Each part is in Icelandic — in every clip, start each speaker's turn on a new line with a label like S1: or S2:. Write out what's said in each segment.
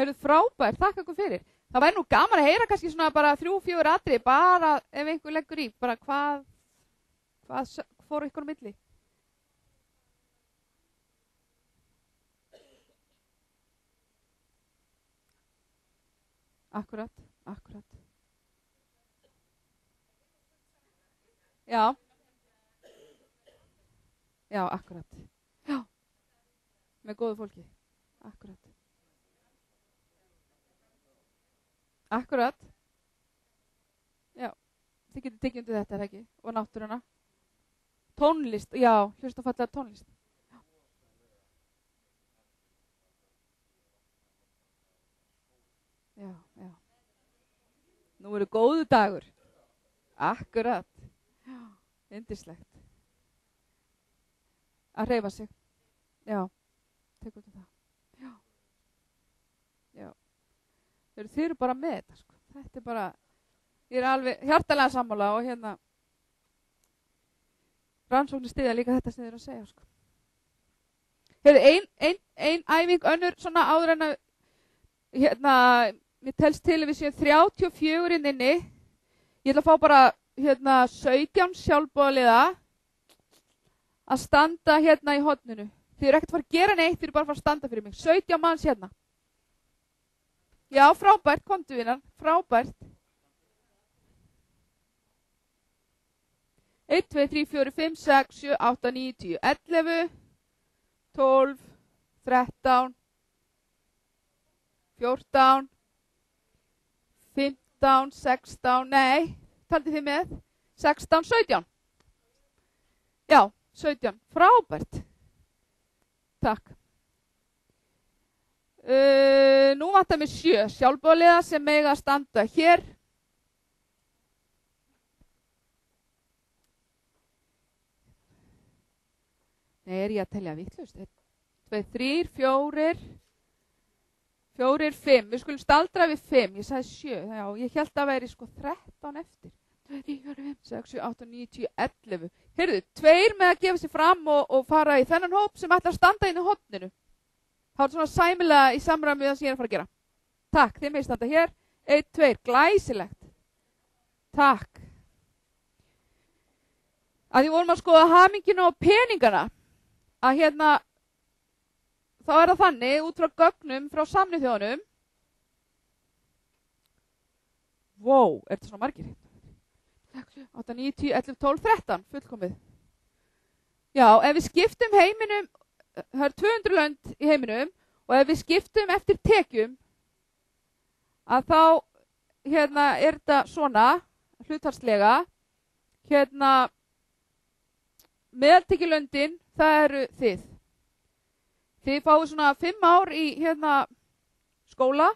S1: Heyrðu, frábært, þakka ykkur fyrir. Það væri nú gaman að heyra kannski svona bara 3-4 atriði, bara ef einhver leggur í, bara hvað fór ykkur á milli? Akkurat. Já. Já, akkurat. Já. Með góðu fólki. Akkurat. Já. Þið getur tekið undir þetta, ekki? Og náttúruna. Tónlist, já, hlusta fallega tónlist. Já. Nú eru góðu dagur. Akkurat. Já, yndislegt. Að hreyfa sig. Já, tek út það. Já. Þið eru bara með þetta, sko. Þetta bara, ég er alveg hjartalega sammála og hérna rannsóknir styðja líka þetta sem þið eru að segja, sko. Heyrðu, ein æfing önnur svona áður en að hérna, mér telst til að við séum 34 inni. Ég ætla að fá bara hérna 17 sjálfboðaliða að standa hérna í horninu. Þið eru ekkert að fara að gera neitt, þið eru bara að fara að standa fyrir mig. 17 manns hérna. Já, frábært, komdu vinnar, frábært. 1, 2, 3, 4, 5, 6, 7, 8, 9, 10, 11, 12, 13, 14, 15, 16, nei, taldið þið með? 16, 17. Já, 17, frábært. Takk. Nú vantar mér 7 sjálfboðaliða sem mega að standa hér. Nei, er ég að telja vitlaust? 1, 2, 3, 4, 5. Við skulum staldra við 5. Ég sagði 7. Já, ég held að væri sko 13 eftir. 2, 3, 4, 5, 6, 7, 8, 9, 10, 11. Heyrðu, 2 með að gefa sér fram og fara í þennan hóp sem ætlar að standa inn í horninu. Það er svona sæmilega í samræmi við það sem ég er að fara að gera. Takk, þið með standa hér. 1, 2, glæsilegt. Takk. Að því vorum að skoða haminginu og peningana. Að hérna, þá er það þannig, út frá gögnum frá Sameinuðu þjóðunum. Wow, er þetta svona margir? 8, 9, 10, 11, 12, 13, fullkomið. Já, ef við skiptum heiminum, það er 200 lönd í heiminum, og ef við skiptum eftir tekjum, að þá, hérna, er þetta svona, hlutfallslega, hérna, meðaltekjulöndin, það eru þið. Þið fáið svona 5 ár í, hérna, skóla.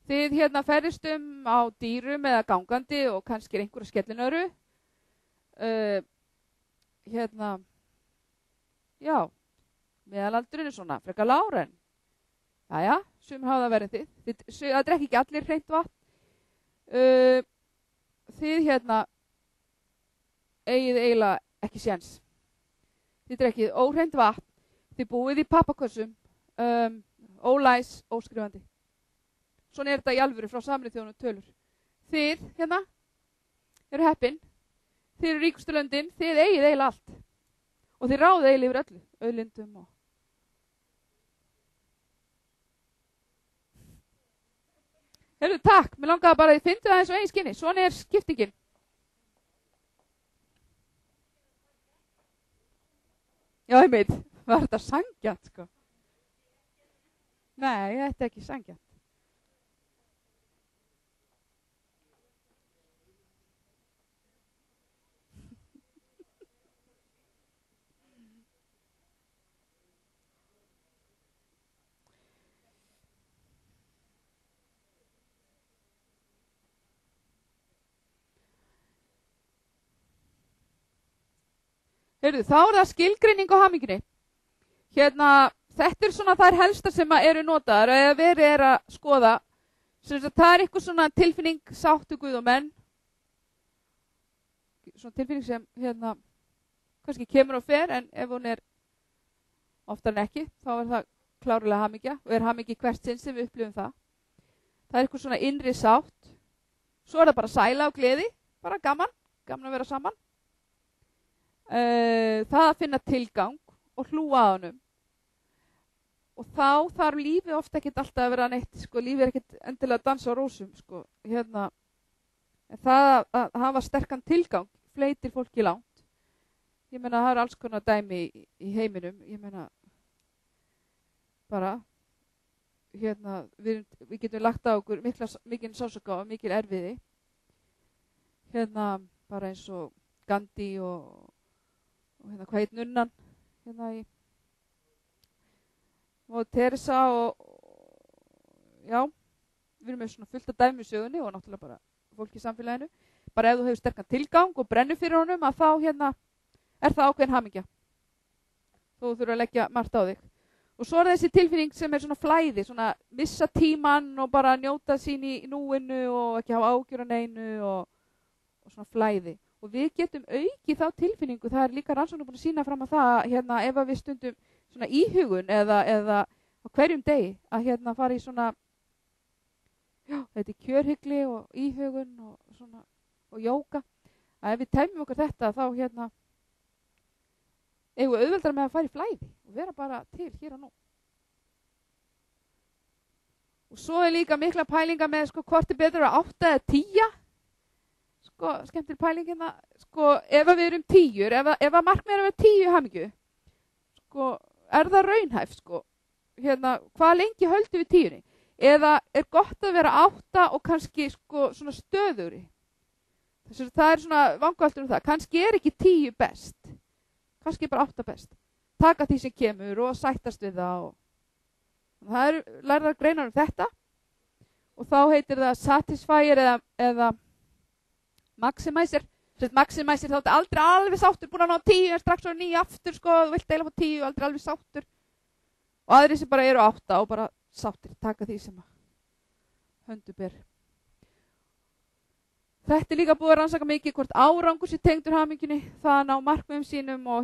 S1: Þið, hérna, ferðist á dýrum eða gangandi og kannski einhverja skellinöru. Hérna, já, meðalaldurinn er svona, frekar lágur en. Jæja, sumir hafa það verið þið. Það drekki ekki allir hreint vatn. Þið, hérna, eigið eiginlega ekki séns. Þið drekkið óhreint vatn. Þið búið í pappakössum, ólæs, óskrifandi. Svona er þetta í alvöru frá Sameinuðu þjóðunum tölur. Þið, hérna, eru heppin. Þið eru ríkustu löndin, þið eigið eiginlega allt. Og þið ráðið eiginlega yfir öllu, auðlindum og. Heyrðu, takk, mér langaði bara að þið fyndu það eins og eigin skinni. Svona er skiptingin. Já, ég veit, var þetta sanngjarnt, sko? Nei, þetta er ekki sanngjarnt. Heyrðu, þá er það skilgreining á hamingjunni. Hérna, þetta er svona þær helsta sem eru notaðar eða verið er að skoða. Það er eitthvað svona tilfinning sáttu Guð og menn. Svona tilfinning sem, hérna, kannski kemur og fer, en ef hún er oftar en ekki, þá er það klárlega hamingja og hamingja hvert sinn sem við upplifum það. Það er eitthvað svona innri sátt. Svo er það bara sæla og gleði, bara gaman að vera saman. Það að finna tilgang og hlúa að honum. Og þá þarf lífið ofta ekkert alltaf að vera neitt, sko, lífið ekkert endilega að dansa á rósum, sko, en það að hafa sterkan tilgang fleytir fólki langt. Ég meina, það er alls konar dæmi í heiminum, ég meina, bara, við getum lagt á okkur mikil sásöka og mikil erfiði, bara eins og Gandhi og hvað heit nunnan, og Teresa og já, við erum með svona fullt af dæmi í sögunni og náttúrulega bara fólk í samfélaginu. Bara ef þú hefur sterkan tilgang og brennur fyrir honum að þá er það ákveðin hamingja. Þú þurfur að leggja margt á þig. Og svo er þessi tilfinning sem er svona flæði, svona missa tímann og bara njóta sín í núinu og ekki hafa ágjör á neinu og svona flæði. Og við getum aukið þá tilfinningu, það er líka rannsóknir búin að sýna fram á það, ef að við stundum svona íhugun eða á hverjum degi að fara í svona, já, þetta er kjörhyggli og íhugun og svona, og jóga. Að ef við tæmum okkur þetta þá eigum við auðveldara með að fara í flæði og vera bara til hér og nú. Og svo er líka mikla pælinga með, sko, hvort er betur að 8 eða 10. Sko, skemmtileg pæling sko, ef við erum 10, ef að markmið er að vera 10 hamingju, sko, er það raunhæft, sko, hvað lengi höldum við 10? Eða er gott að vera 8 og kannski, sko, svona stöðugri? Það er svona vangaveltur það, kannski er ekki 10 best, kannski bara 8 best. Taka því sem kemur og sættast við það og það er lærðar greinar þetta og þá heitir það satisfier eða maximizer. Maximizer þá er aldrei alveg sáttur, búin að ná 10 en strax á 9 aftur, sko, þú vilt deila på 10 og aldrei alveg sáttur. Og aðri sem bara eru 8 og bara sáttir, taka því sem höndu ber. Þetta er líka búið að rannsaka mikið hvort árangur sé tengdur hamingjunni, það að ná markmiðum sínum og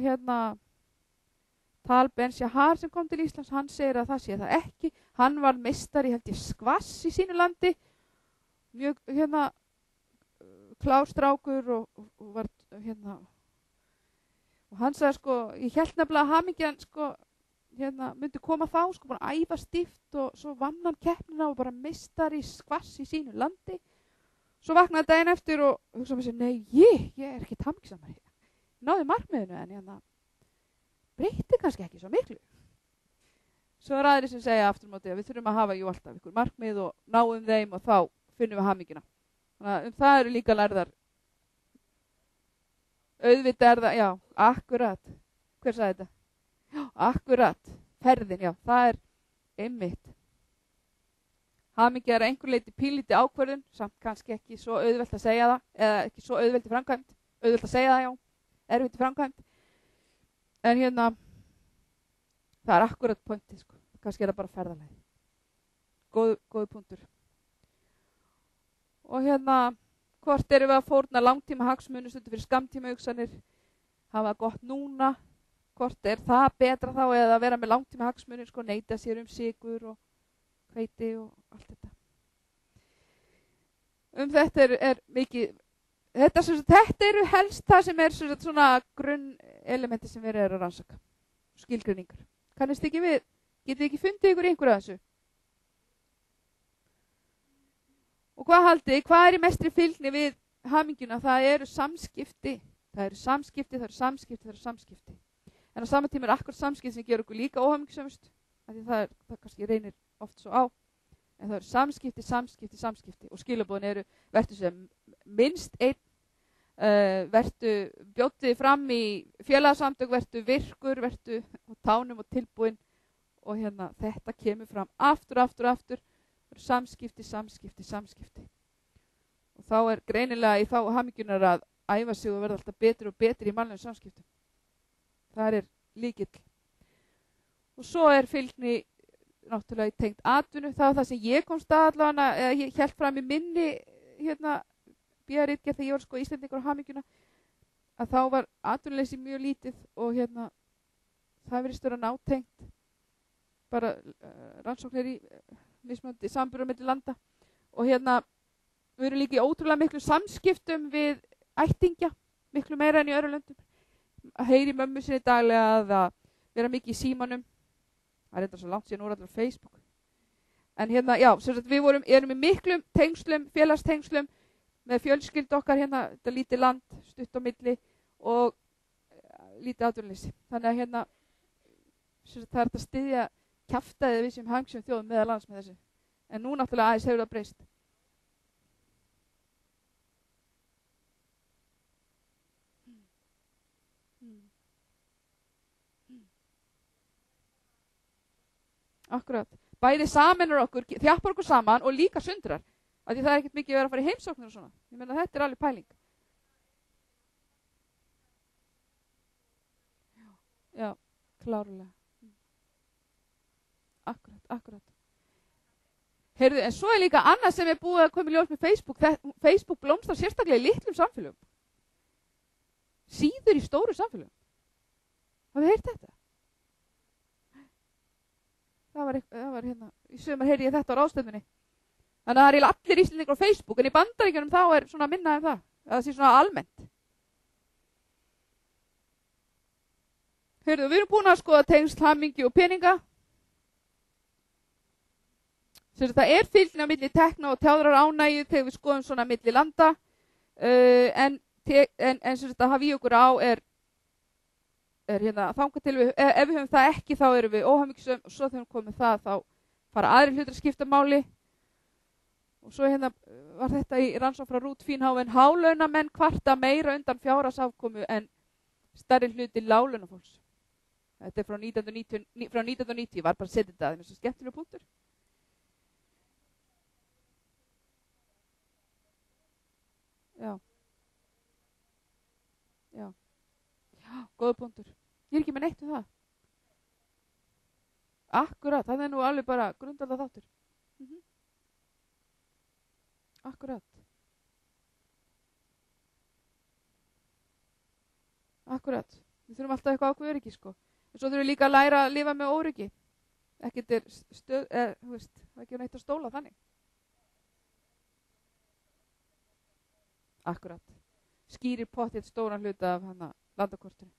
S1: Tal Ben-Shahar sem kom til Íslands, hann segir að það sé það ekki. Hann var meistari, held ég, skvass í sínu landi, mjög klástrákur og var og hann sagði, sko, ég held nefnilega að hamingjan, sko, myndi koma þá, sko, búin að æfa stíft og svo vann hann keppnina og bara meistari skvass í sínu landi. Svo vaknaði daginn eftir og hugsaði með sér, nei, ég er ekki hamingjusamur. Náði markmiðinu en breyti kannski ekki svo miklu. Svo er aðri sem segja aftur á móti að við þurfum að hafa alltaf ykkur markmið og náum þeim og þá finnum við hamingjuna. Þannig að það eru líka lærðar. Auðvitað er það, já, akkurat. Hver sagði þetta? Já, akkurat. Ferðin, já, það er einmitt. Hamingja er einhver leiti pínlíti ákvörðun, samt kannski ekki svo auðvelt að segja það, eða ekki svo auðvelt í framkvæmd. Auðvelt að segja það, já, erfitt í framkvæmd. En það er akkurat pointið, sko. Kannski er það bara ferðalagi. Góðu punktur. Og hvort erum við að fórna langtíma hagsmunum stundum fyrir skammtíma hugsanir, hafa gott núna, hvort er það betra þá eða að vera með langtíma hagsmunir, sko, neita sér sykur og hveiti og allt þetta. Þetta er mikið, þetta eru helst það sem er svona grunnelementi sem verið er að rannsaka, skilgreiningar. Kannist ekki við, getið ekki fundið ykkur í einhverju af þessu? Og hvað haldið, hvað er í mestri fylgni við hamingjuna? Það eru samskipti. En á sama tíma er akkur samskipti sem gerur okkur líka óhamingjusömmust, af því það kannski reynir oft svo á. En það eru samskipti og skilabóðin eru vertu sem minnst einn, bjótið fram í félagsamtök, vertu virkur, vertu á tánum og tilbúin og þetta kemur fram aftur. Samskipti. Og þá er greinilega í þá hamingjunar að æfa sig og verða alltaf betri og betri í mannlegum samskiptum. Það er lykill. Og svo er fylgni náttúrulega í tengt atvinnu. Það var það sem ég komst að allavega, eða ég hélt fram í minni bíðaritgerð þegar ég var, sko, Íslendingur á hamingjuna, að þá var atvinnuleysi mjög lítið og það virðist vera nátengt bara rannsóknir í mismunandi samanburður milli landa og hérna við erum líka í ótrúlega miklu samskiptum við ættingja, miklu meira en í öðrum löndum. Að heyri mömmu sinni daglega að vera mikið í símanum. Það er þetta svo langt síðan úr allar Facebook. En hérna, já, sem sagt við erum í miklum tengslum, félagstengslum með fjölskyldu okkar hérna, þetta lítið land, stutt á milli og lítið atvinnuleysi. Þannig að hérna, sem sagt það er þetta styðja kjaftaðið við sem hangsjum þjóðum meðal annars með þessu. En nú náttúrulega aðeins hefur það breyst. Akkurat. Bæði sameinar okkur, þjappar okkur saman og líka sundrar. Af því það er ekkert mikið að vera að fara í heimsóknir og svona. Ég meina þetta er alveg pæling. Já, klárlega. Akkurat. Heyrðu, en svo er líka annað sem er búið að koma í ljós með Facebook. Facebook blómstrar sérstaklega í litlum samfélögum. Síður í stóru samfélögum. Hafið þið heyrt þetta? Það var hérna, í sumar heyrði ég þetta á ráðstöndinni. Þannig að það er allir Íslendingar á Facebook, en í Bandaríkjunum þá er svona minna en það. Það sé svona almennt. Heyrðu, við erum búin að skoða tengsl, hamingju og peninga. Það er fylgni á milli tekna og tjáðrar ánægju þegar við skoðum svona milli landa. En að hafa í okkur á er hérna þangað til ef við höfum það ekki þá erum við óhamingjusöm og svo þegar við komum það þá fara aðrir hlutir að skipta máli og svo hérna var þetta í rannsókn frá Ruth Fínháven hálaunamenn kvarta meira undan fjárhagsafkomu en stærri hluti láglaunafólks. Þetta er frá 1990 var bara að setja þetta, það er svo skemmtilega punktur. Já, góða punktur. Ég er ekki með neitt um það. Akkurat, það er nú alveg bara grundvallar þáttur. Akkurat. Við þurfum alltaf eitthvað ákveð öryggi, sko. En svo þurfum við líka að læra að lifa með óryggi. Ekkert er þú veist, það er ekki neitt að stóla þannig. Akkurat. Skýrir pottið stóran hluta af hana landakortinu.